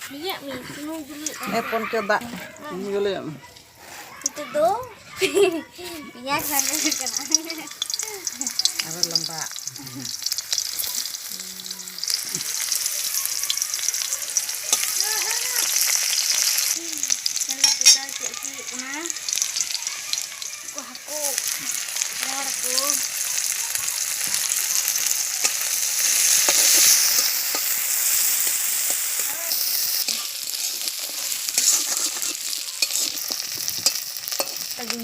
Minyak mi, tunggu dulu. Pon coba. Ini dulu ya. Itu dong. Minyak sana kena. Harus lembak. Jangan kita cek sih, nah. Wah aku, keluar aku. Daging.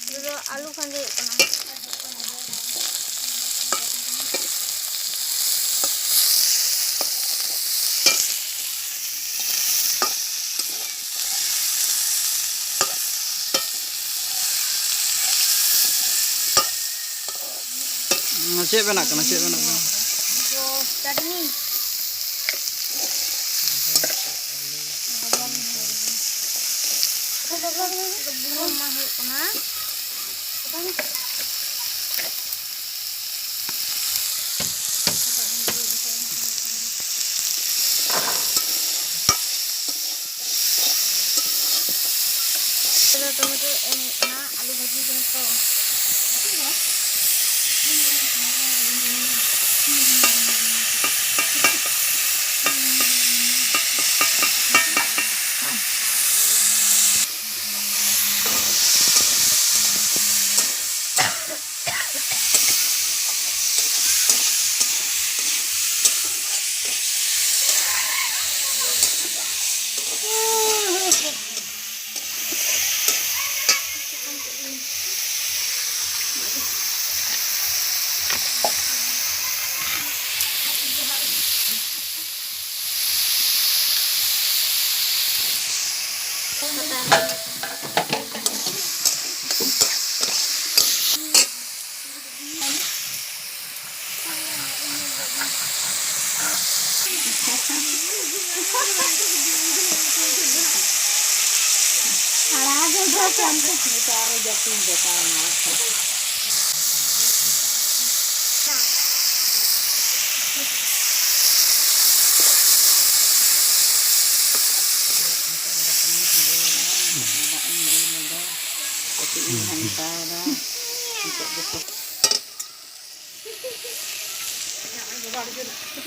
Dulu alu kan dulu kena. Nasi benak, nasi benak. Yo, tadi nih. Belum masuk kena. Apa nih? Tomato ini kena, alu bhaji kena.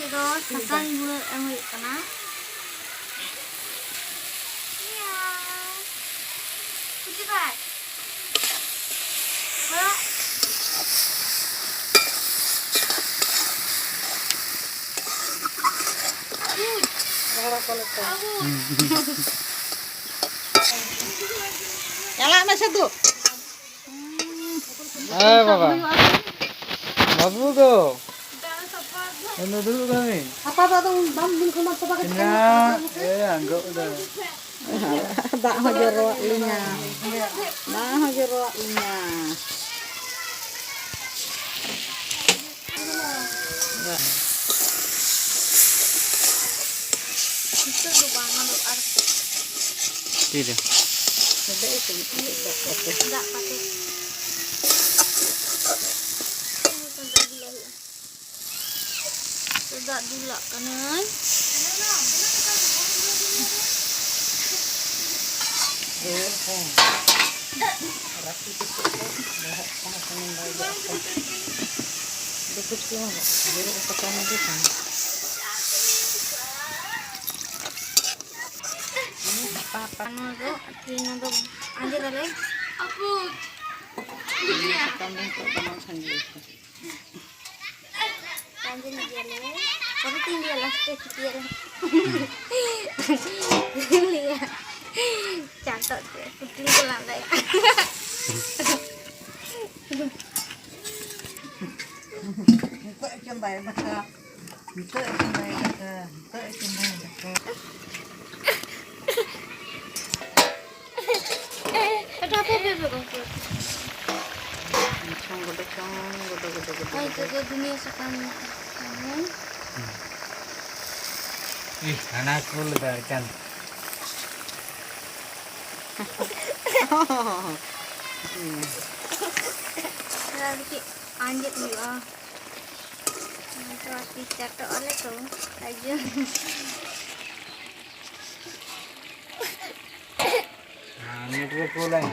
Terus makan gula yang kena. Iya. Putih pak. Kalau Nyala mas satu. Ayo bapak. Babu tuh. Ini dulu kami. Apa tuh bambing kumat pakai Ya, enggak udah. tak hajar linya. Nah hajar linya. itu tuh banget tuh arti. Tidak. Enggak pakai. Sudah dulu kanan. Anu tuh, artinya tuh anjir ada. Aku. Anjir dia le. Tapi tinggal lah sekitar. Lihat. Catat ya, kucing Belanda ya. Itu coba ya maka. Itu coba ya maka. Itu coba ya maka. Ada apa bebe kau? Oh itu ke dunia sekarang. Ih, anakku lebarkan. Nanti anjir nih ah. Itu hati catok oleh tuh aja. Nah, ini dulu pulang.